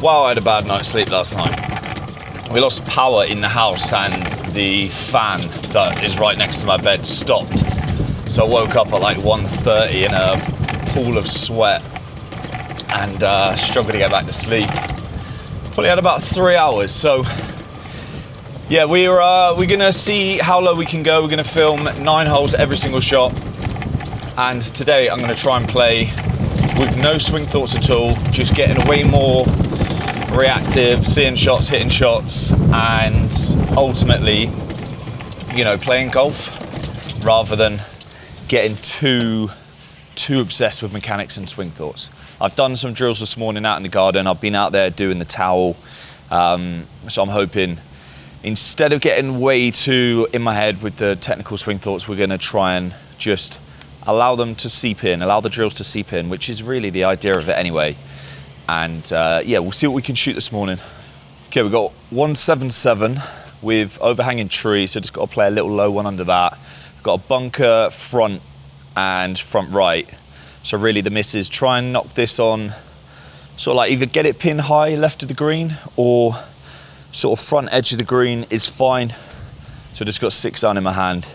Wow, I had a bad night's sleep last night. We lost power in the house and the fan that is right next to my bed stopped. So I woke up at like 1:30 in a pool of sweat and struggled to get back to sleep. Probably had about 3 hours. So yeah, we're gonna see how low we can go. We're gonna film 9 holes every single shot. And today I'm gonna try and play with no swing thoughts at all, just getting way more reactive, seeing shots, hitting shots, and ultimately, you know, playing golf rather than getting too obsessed with mechanics and swing thoughts. I've done some drills this morning out in the garden. I've been out there doing the towel. So I'm hoping instead of getting way too in my head with the technical swing thoughts, we're gonna try and just allow them to seep in, allow the drills to seep in, which is really the idea of it anyway. And yeah, we'll see what we can shoot this morning. Okay, we've got 177 with overhanging tree, so just got to play a little low one under that. We've got a bunker front and front right. So really the miss is try and knock this on, sort of like either get it pin high left of the green or sort of front edge of the green is fine. So just got 6 iron in my hand.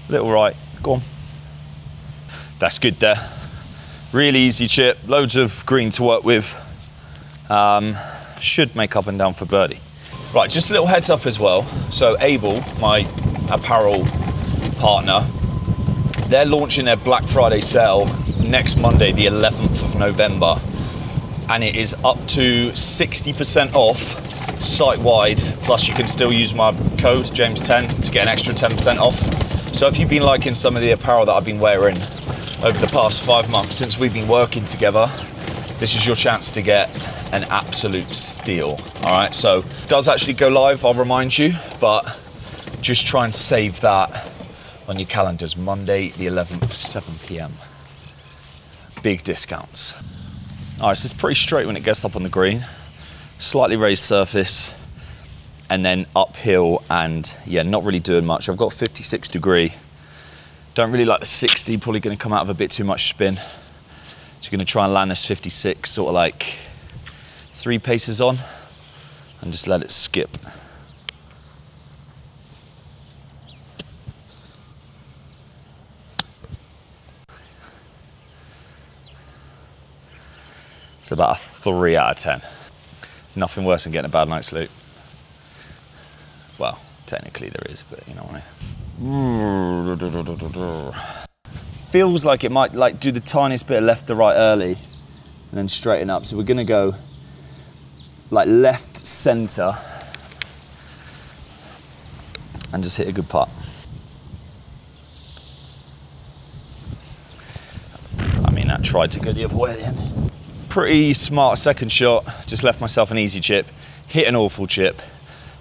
Little right. Go on. That's good there. Really easy chip, loads of green to work with. Should make up and down for birdie. Right, just a little heads up as well. So Abel, my apparel partner, they're launching their Black Friday sale next Monday, the 11th of November. And it is up to 60% off site-wide. Plus you can still use my code, James10, to get an extra 10% off. So if you've been liking some of the apparel that I've been wearing over the past 5 months since we've been working together, this is your chance to get an absolute steal. All right, so it does actually go live, I'll remind you, but just try and save that on your calendars. Monday the 11th, 7 p.m. Big discounts. All right, so it's pretty straight when it gets up on the green. Slightly raised surface, and then uphill, and yeah, not really doing much. I've got 56 degree. Don't really like the 60, probably gonna come out of a bit too much spin. So gonna try and land this 56 sort of like 3 paces on and just let it skip. It's about a 3 out of 10. Nothing worse than getting a bad night's sleep. Well, technically there is, but you know what I mean. Feels like it might like do the tiniest bit of left to right early and then straighten up. So we're gonna go like left center and just hit a good putt. I mean, that tried to go the other way at the end. Pretty smart second shot, just left myself an easy chip, hit an awful chip,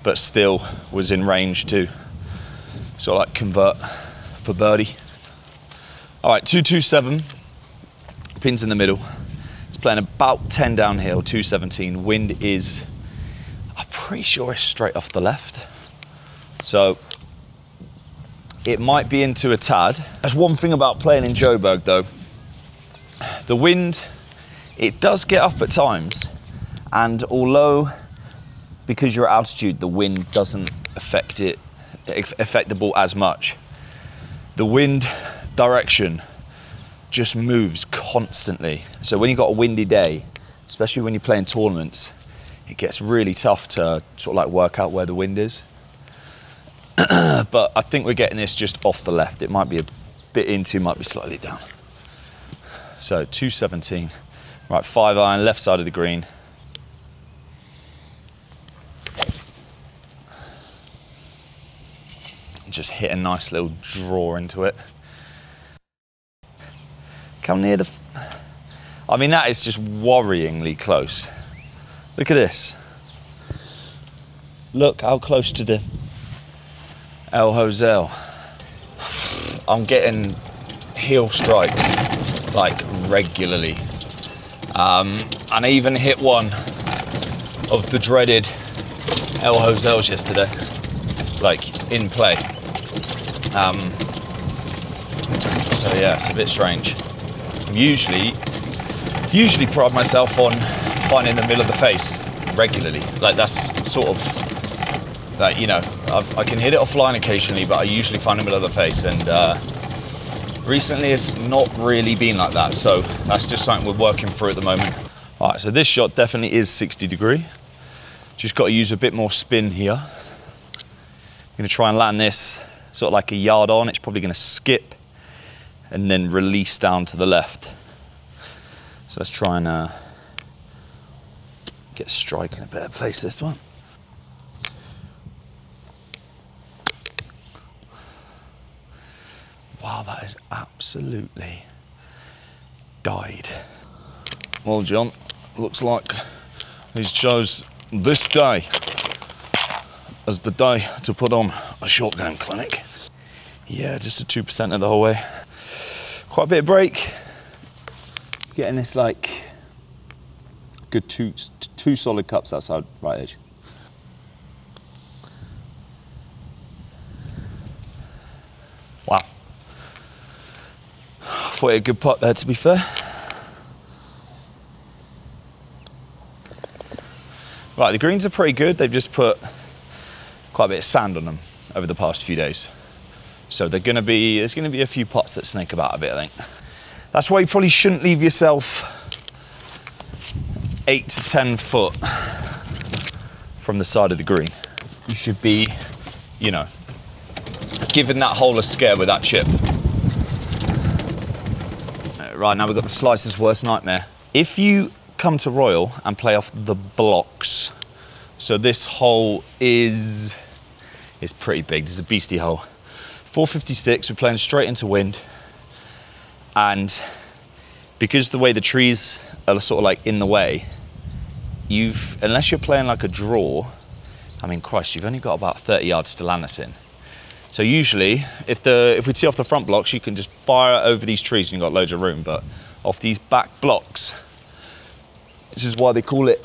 but still was in range to sort of like convert for birdie. All right, 227, pins in the middle. It's playing about 10 downhill, 217. Wind is, I'm pretty sure it's straight off the left. So it might be into a tad. There's one thing about playing in Joburg though. The wind, it does get up at times. And although, because you're at altitude, the wind doesn't affect the ball as much. The wind direction just moves constantly. So when you've got a windy day, especially when you're playing tournaments, it gets really tough to sort of like work out where the wind is. But I think we're getting this just off the left. It might be a bit into, might be slightly down. So 217, right, 5 iron, left side of the green. Just hit a nice little draw into it. Come near the, I mean, that is just worryingly close. Look at this. Look how close to the El Josel. I'm getting heel strikes like regularly. And I even hit one of the dreaded El Josels yesterday, like in play. So yeah, it's a bit strange. I usually pride myself on finding the middle of the face regularly. Like that's sort of, that, you know, I can hit it offline occasionally, but I usually find the middle of the face, and recently it's not really been like that. So that's just something we're working through at the moment. All right, so this shot definitely is 60 degree. Just got to use a bit more spin here. I'm gonna try and land this sort of like a yard on. It's probably gonna skip and then release down to the left. So let's try and get a strike in a better place this one. Wow, that is absolutely died. Well, John, looks like he's chose this day as the day to put on a short game clinic. Yeah, just a 2% of the whole way. Quite a bit of break. Getting this like good two solid cups outside right edge. Wow. Thought he had a good putt there, to be fair. Right, the greens are pretty good. They've just put quite a bit of sand on them over the past few days. So there's gonna be a few putts that snake about a bit, I think. That's why you probably shouldn't leave yourself 8 to 10 foot from the side of the green. You should be, you know, giving that hole a scare with that chip. Right, now we've got the slicer's worst nightmare. If you come to Royal and play off the blocks, so this hole is pretty big. This is a beastie hole. 456, we're playing straight into wind, and because the way the trees are sort of like in the way, unless you're playing like a draw, I mean, Christ, you've only got about 30 yards to land this in. So usually, if we tee off the front blocks, you can just fire over these trees and you've got loads of room, but off these back blocks, this is why they call it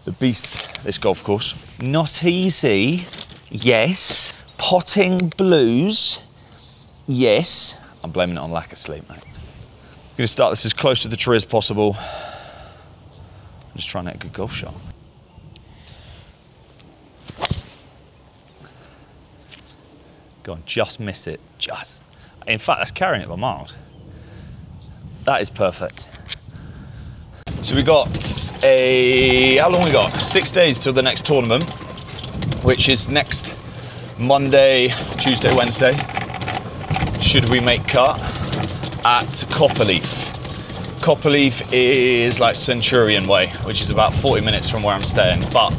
the beast, this golf course. Not easy, yes. Potting blues, yes. I'm blaming it on lack of sleep, mate. I'm gonna start this as close to the tree as possible. I'm just trying to hit a good golf shot. Go on, just miss it, just. In fact, that's carrying it by miles. That is perfect. So we got how long we got? 6 days till the next tournament, which is next Monday, Tuesday, Wednesday. Should we make cut at Copperleaf. Copperleaf is like Centurion Way, which is about 40 minutes from where I'm staying. But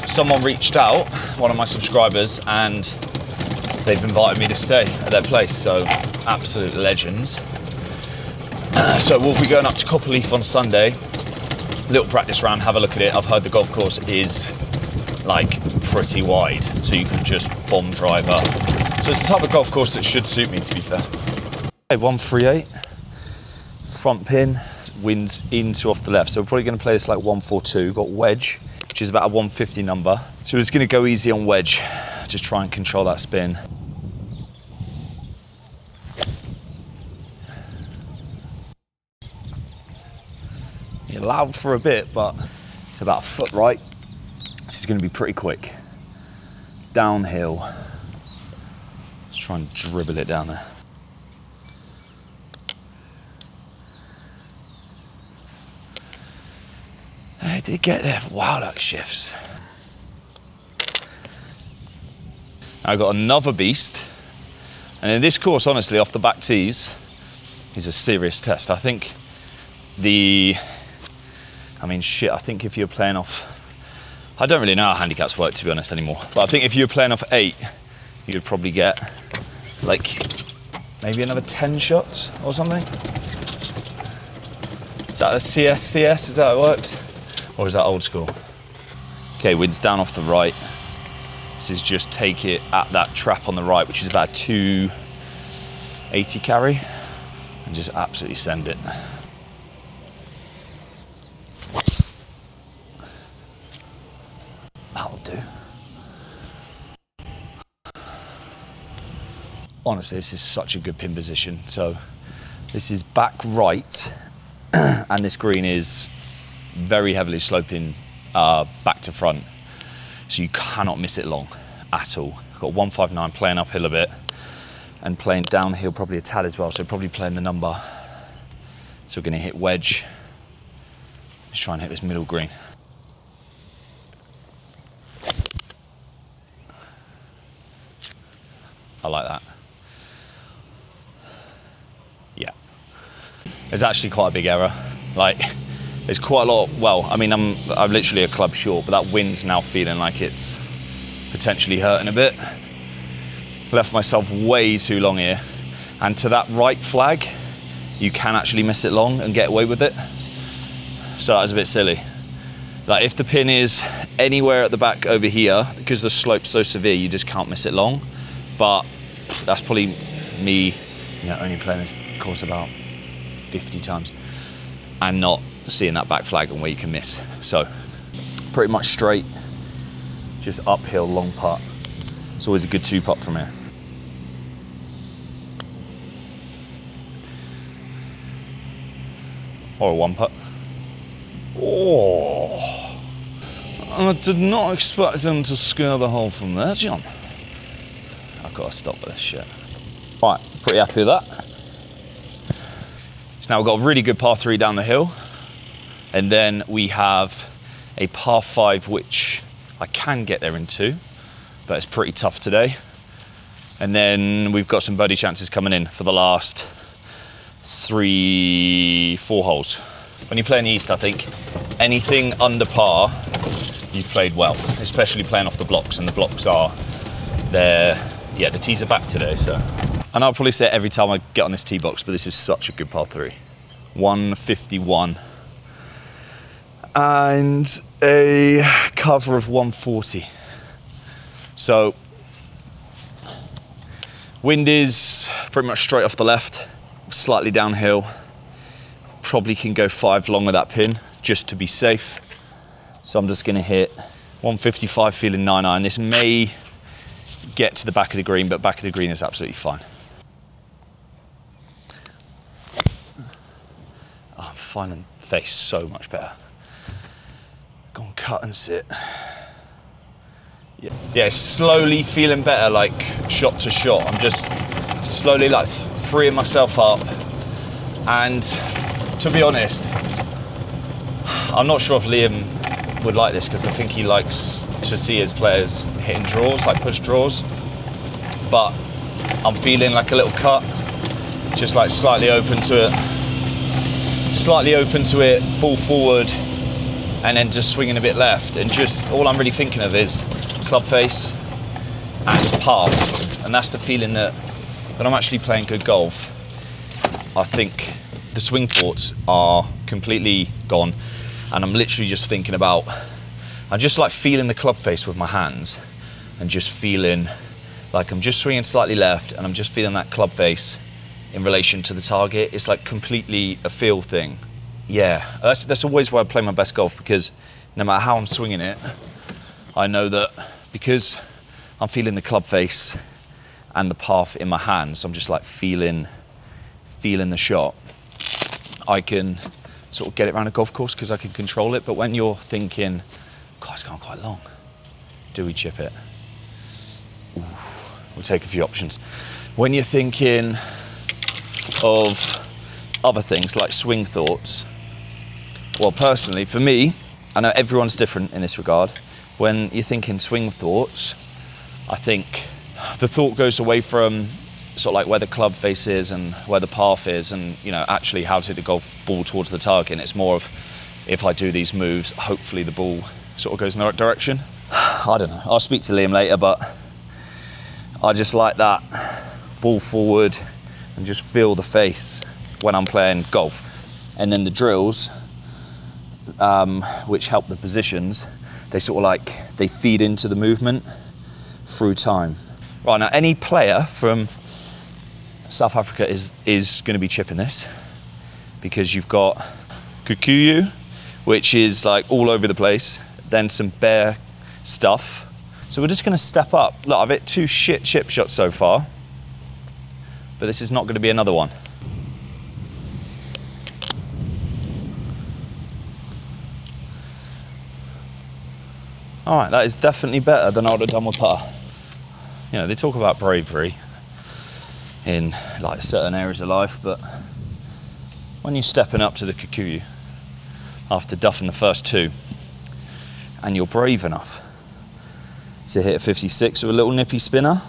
someone reached out, one of my subscribers, and they've invited me to stay at their place. So absolute legends. So we'll be going up to Copperleaf on Sunday. Little practice round, have a look at it. I've heard the golf course is like pretty wide, so you can just bomb drive up. So it's the type of golf course that should suit me, to be fair. Okay, 138, front pin, winds into off the left. So we're probably going to play this like 142. Got wedge, which is about a 150 number. So we're just going to go easy on wedge, just try and control that spin. You're loud for a bit, but it's about a foot right. This is going to be pretty quick. Downhill. Let's try and dribble it down there. I did get there. Wow, that shifts. I've got another beast. And in this course, honestly, off the back tees, is a serious test. I think I think if you're playing off, I don't really know how handicaps work, to be honest, anymore. But I think if you were playing off 8, you'd probably get like maybe another 10 shots or something. Is that a CS? Is that how it works? Or is that old school? Okay, wind's down off the right. This is just take it at that trap on the right, which is about 280 carry, and just absolutely send it. That'll do. Honestly, this is such a good pin position. So this is back right, and this green is very heavily sloping back to front. So you cannot miss it long at all. I've got 159 playing uphill a bit and playing downhill probably a tad as well. So probably playing the number. So we're gonna hit wedge. Let's try and hit this middle green. I like that. Yeah. There's actually quite a big error. Like, there's quite a lot, well, I mean, I'm literally a club short, but that wind's now feeling like it's potentially hurting a bit. Left myself way too long here. And to that right flag, you can actually miss it long and get away with it. So that was a bit silly. Like, if the pin is anywhere at the back over here, because the slope's so severe, you just can't miss it long. But that's probably me, you know, only playing this course about 50 times and not seeing that back flag and where you can miss. So pretty much straight, just uphill, long putt. It's always a good 2-putt from here. Or a 1-putt. Oh, I did not expect him to score the hole from there, John. I've got to stop this shit. Right, pretty happy with that. So now we've got a really good par 3 down the hill. And then we have a par 5, which I can get there in 2, but it's pretty tough today. And then we've got some birdie chances coming in for the last 3-4 holes. When you play in the East, I think anything under par, you've played well, especially playing off the blocks, and the blocks are there. Yeah, the tees are back today, so. And I'll probably say it every time I get on this tee box, but this is such a good par 3. 151. And a cover of 140. So, wind is pretty much straight off the left, slightly downhill. Probably can go 5 long with that pin, just to be safe. So I'm just gonna hit 155 feeling 9-iron. This may get to the back of the green, but back of the green is absolutely fine. Oh, I'm finding the face so much better. Go on, cut and sit. Yeah, slowly feeling better, like shot to shot. I'm just slowly like freeing myself up. And to be honest, I'm not sure if Liam would like this, because I think he likes to see his players hitting draws, like push draws. But I'm feeling like a little cut, just like slightly open to it, ball forward, and then just swinging a bit left. And just all I'm really thinking of is club face and path. And that's the feeling that I'm actually playing good golf. I think the swing thoughts are completely gone, and I'm literally just thinking about, I'm just like feeling the club face with my hands, and just feeling like I'm just swinging slightly left, and I'm just feeling that club face in relation to the target. It's like completely a feel thing. Yeah, that's always why I play my best golf, because no matter how I'm swinging it, I know that because I'm feeling the club face and the path in my hands, I'm just like feeling the shot. I can sort of get it around a golf course because I can control it. But when you're thinking, God, it's gone quite long, do we chip it? Ooh, we'll take a few options. When you're thinking of other things like swing thoughts, well, personally, for me, I know everyone's different in this regard. When you're thinking swing thoughts, I think the thought goes away from sort of like where the club face is and where the path is, and you know, actually how to hit the golf ball towards the target. And it's more of, if I do these moves, hopefully the ball sort of goes in the right direction. I don't know, I'll speak to Liam later, but I just like that ball forward and just feel the face when I'm playing golf. And then the drills, which help the positions, they sort of like, they feed into the movement through time. Right, now any player from South Africa is going to be chipping this, because you've got Kikuyu, which is like all over the place, then some bare stuff. So we're just going to step up. Look, I've hit 2 shit chip shots so far. but this is not going to be another one. All right, that is definitely better than I would have done with putter. You know, they talk about bravery in like certain areas of life, but when you're stepping up to the Kikuyu after duffing the first two, and you're brave enough to hit a 56 with a little nippy spinner,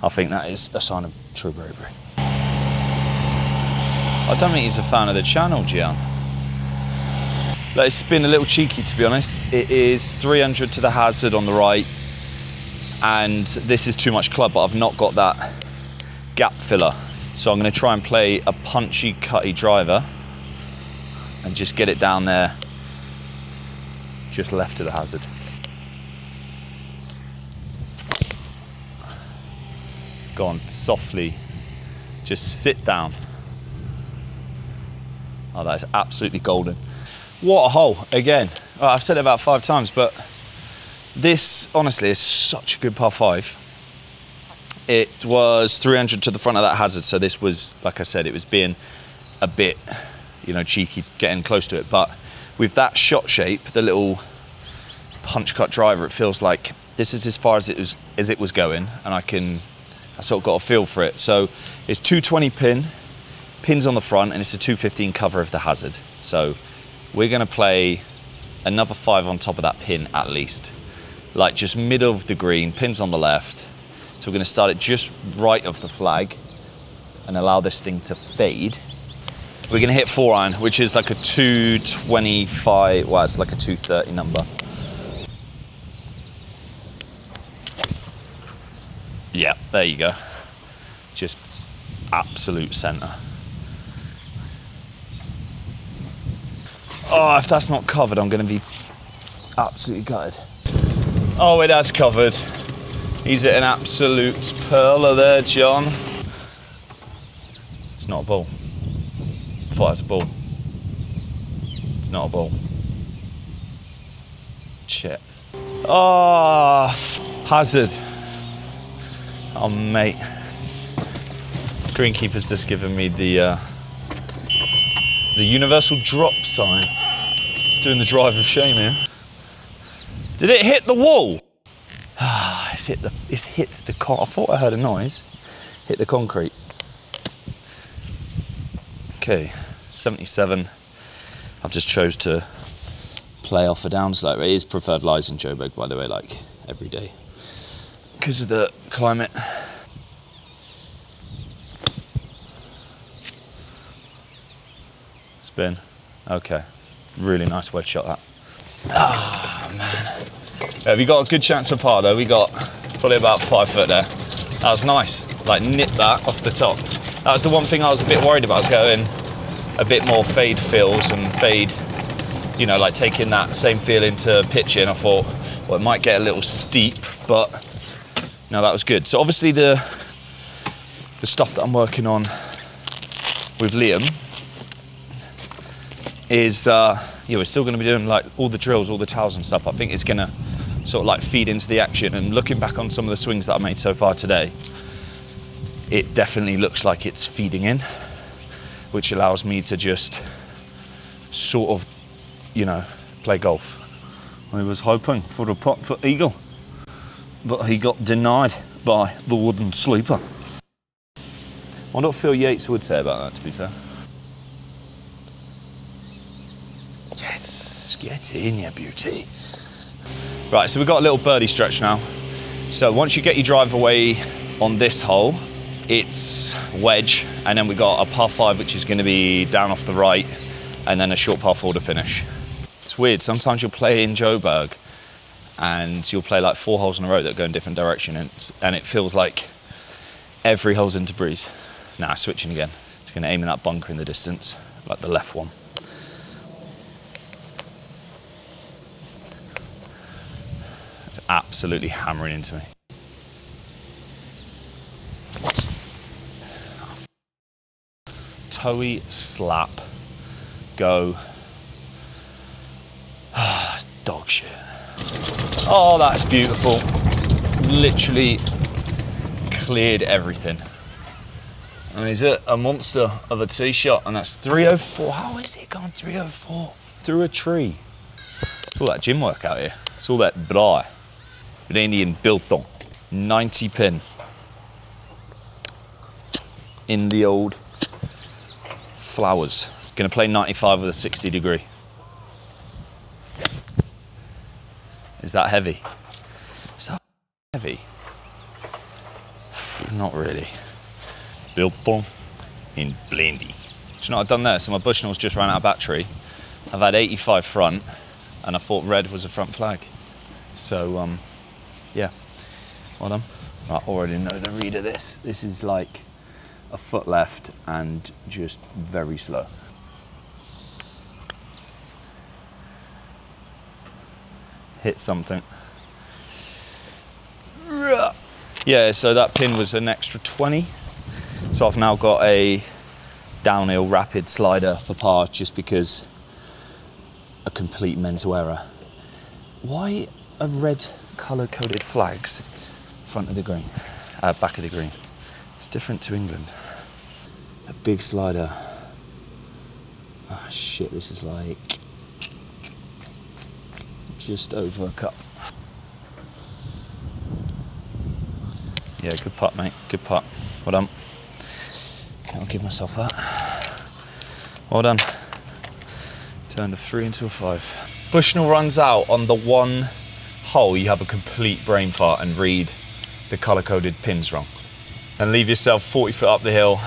I think that is a sign of true bravery. I don't think he's a fan of the channel, Gian. It's been a little cheeky, to be honest. It is 300 to the hazard on the right, and this is too much club, but I've not got that gap filler. So I'm going to try and play a punchy, cutty driver and just get it down there, just left of the hazard. Go on, softly, just sit down. Oh, that is absolutely golden. What a hole, again. Well, I've said it about 5 times, but this, honestly, is such a good par 5. It was 300 to the front of that hazard, so this was, like I said, it was being a bit, you know, cheeky, getting close to it. But with that shot shape, the little punch cut driver, it feels like this is as far as it was going, and I sort of got a feel for it. So it's 220 pins on the front, and it's a 215 cover of the hazard. So we're going to play another 5 on top of that pin at least, like just middle of the green, pins on the left. So we're going to start it just right of the flag and allow this thing to fade. We're going to hit 4-iron, which is like a 225, well, it's like a 230 number. Yeah, there you go. Just absolute center. Oh, if that's not covered, I'm going to be absolutely gutted. Oh, it has covered. He's at an absolute perler there, John. It's not a ball. I thought it was a ball. It's not a ball. Shit. Oh, hazard. Oh, mate. Greenkeeper's just given me the universal drop sign. Doing the drive of shame here. Did it hit the wall? It's hit the I thought I heard a noise. Hit the concrete. Okay, 77. I've just chose to play off a downslope. It is preferred lies in Joburg, by the way, like every day, because of the climate. Spin. Okay, really nice wedge shot that. Ah, man. Yeah, we got a good chance of par though. We got probably about 5 foot there. That was nice. Like nip that off the top. That was the one thing I was a bit worried about, going a bit more fade feels and fade, you know, like taking that same feel into pitching. I thought, well, it might get a little steep, but no, that was good. So obviously the stuff that I'm working on with Liam is, yeah, we're still going to be doing like all the drills, all the towels and stuff. I think it's going to sort of like feed into the action, and looking back on some of the swings that I made so far today, it definitely looks like it's feeding in, which allows me to just sort of, you know, play golf. I was hoping for the pot for eagle, but he got denied by the wooden sleeper. I wonder what Phil Yates would say about that, to be fair. Yes, get in, you beauty. Right, so we've got a little birdie stretch now. So once you get your drive away on this hole, it's wedge, and then we got a par 5, which is going to be down off the right, and then a short par 4 to finish. It's weird, sometimes you'll play in Joburg and you'll play like 4 holes in a row that go in different directions, and it feels like every hole's into breeze. Now switching again. Just going to aim in that bunker in the distance, like the left one. It's absolutely hammering into me. Toey slap, go. Ah, it's dog shit. Oh, that's beautiful. Literally cleared everything. And he's a monster of a tee shot, and that's 304. How is it gone 304? Through a tree. It's all that gym work out here. It's all that bra. Indian Biltong. 90 pin. In the old flowers. Gonna play 95 with a 60 degree. Is that heavy? Is that heavy? Not really. Biltong in Blendy. Do you know what I've done there? So my Bushnell's just ran out of battery. I've had 85 front, and I thought red was a front flag. So, yeah, well done. I already know the read of this. This is like a foot left and just very slow. Hit something. Yeah, so that pin was an extra 20. So I've now got a downhill rapid slider for par just because a complete mental error. Why are red colour coded flags front of the green, back of the green? It's different to England. A big slider. Oh shit, this is like just over a cup. Yeah, good putt, mate. Good putt. Well done. I'll give myself that. Well done. Turned a 3 into a 5. Bushnell runs out on the one hole you have a complete brain fart and read the colour-coded pins wrong. And leave yourself 40 foot up the hill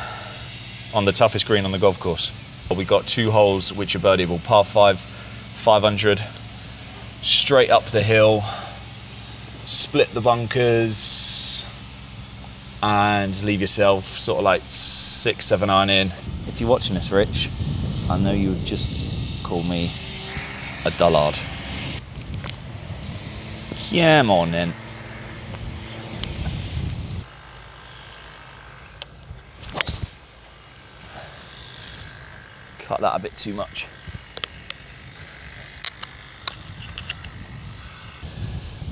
on the toughest green on the golf course. We got 2 holes which are birdieable. Par 5, 500, straight up the hill, split the bunkers, and leave yourself sort of like 6, 7 iron in. If you're watching this, Rich, I know you would just call me a dullard. Come on then. Cut that a bit too much.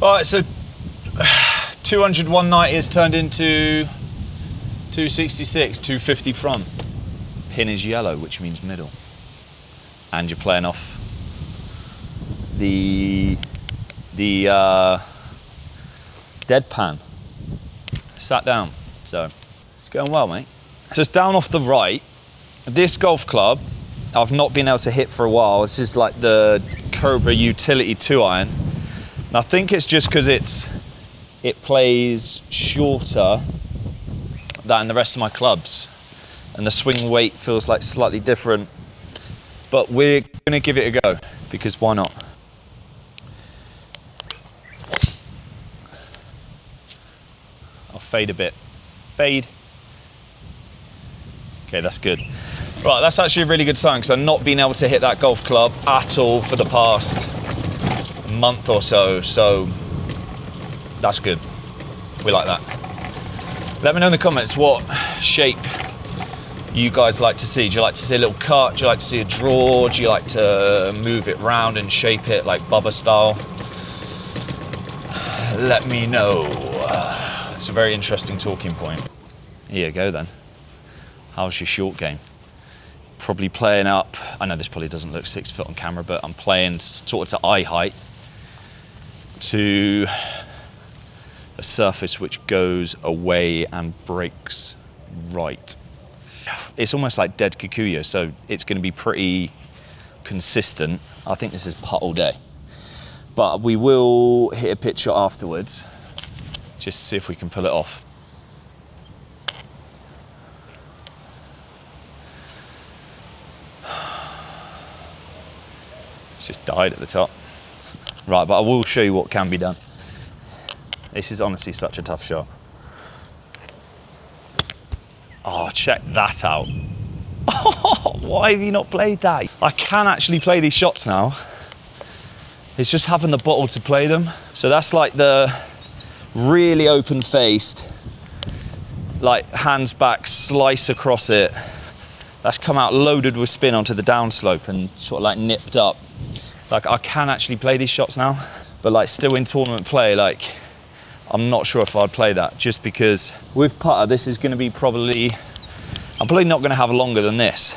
All right, so 200, 190 has turned into 266, 250 front. Pin is yellow, which means middle. And you're playing off the deadpan. Sat down, so it's going well, mate. Just down off the right, this golf club, I've not been able to hit for a while. This is like the Cobra Utility 2 iron. And I think it's just because it plays shorter than the rest of my clubs. And the swing weight feels like slightly different. But we're gonna give it a go, because why not? I'll fade a bit. Fade. Okay, that's good. Right, that's actually a really good sign, because I've not been able to hit that golf club at all for the past month or so, so that's good. We like that. Let me know in the comments what shape you guys like to see. Do you like to see a little cut? Do you like to see a draw? Do you like to move it round and shape it like Bubba style? Let me know. It's a very interesting talking point. Here you go then. How's your short game? Probably playing up, I know this probably doesn't look 6 foot on camera, but I'm playing sort of to eye height to a surface which goes away and breaks right. It's almost like dead Kikuyu, so it's going to be pretty consistent. I think this is putt all day. But we will hit a pitch shot afterwards, just to see if we can pull it off. It's just died at the top. Right, but I will show you what can be done. This is honestly such a tough shot. Oh, check that out. Oh, why have you not played that? I can actually play these shots now. It's just having the bottle to play them. So that's like the really open-faced, like hands back, slice across it. That's come out loaded with spin onto the downslope and sort of like nipped up. Like I can actually play these shots now, but like still in tournament play, like I'm not sure if I'd play that, just because with putter, this is going to be probably I'm probably not going to have longer than this.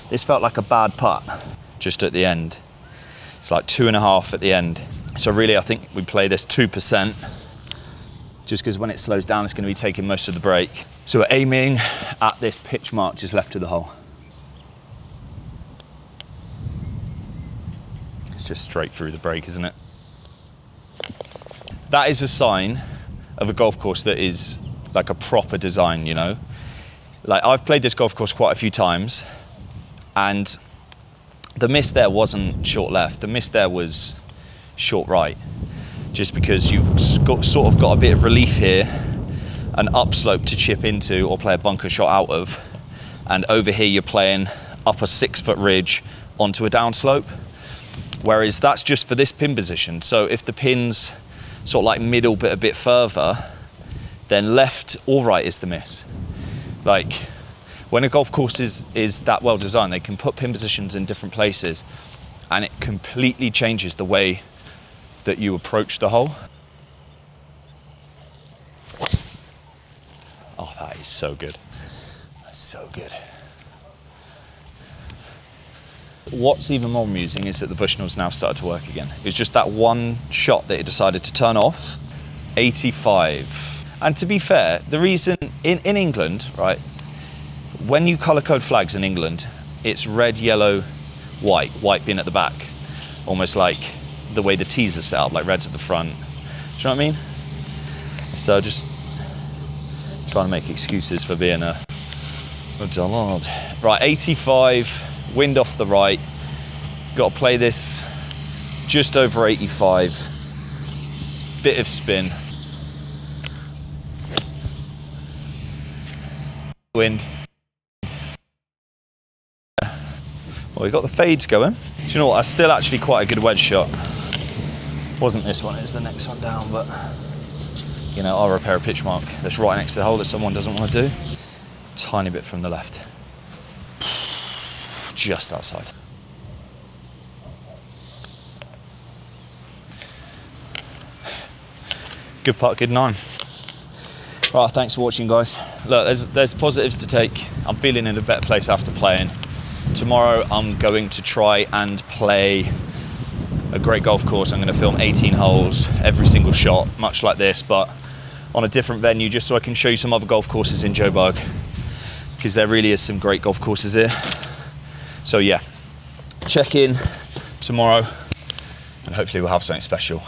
This felt like a bad putt just at the end. It's like 2.5 at the end. So really, I think we play this 2%, just because when it slows down, it's going to be taking most of the break. So we're aiming at this pitch mark just left of the hole. It's just straight through the break, isn't it? That is a sign of a golf course that is like a proper design, you know? Like, I've played this golf course quite a few times, and the miss there wasn't short left, the miss there was short right, just because you've sort of got a bit of relief here, an upslope to chip into or play a bunker shot out of, and over here you're playing up a 6-foot ridge onto a downslope, whereas that's just for this pin position. So if the pin's sort of like middle but a bit further, then left or right is the miss. Like, when a golf course is that well designed, they can put pin positions in different places, and it completely changes the way that you approach the hole. Oh, that is so good. That's so good. What's even more amusing is that the Bushnell's now started to work again. It was just that one shot that it decided to turn off. 85. And to be fair, the reason, in England, right, when you colour code flags in England, it's red, yellow, white, white being at the back. Almost like the way the tees are set up, like red's at the front. Do you know what I mean? So just trying to make excuses for being a dullard. Right, 85, wind off the right. Got to play this just over 85. Bit of spin. Wind. Well, we got the fades going. Do you know what? That's still actually quite a good wedge shot. Wasn't this one, it's the next one down, but you know, I'll repair a pitch mark that's right next to the hole that someone doesn't want to do. Tiny bit from the left. Just outside. Good putt, good 9. Right, thanks for watching, guys. Look, there's positives to take. I'm feeling in a better place after playing. Tomorrow I'm going to try and play a great golf course. I'm going to film 18 holes, every single shot, much like this, but on a different venue, just so I can show you some other golf courses in Joburg, because there really is some great golf courses here. So yeah, check in tomorrow and hopefully we'll have something special.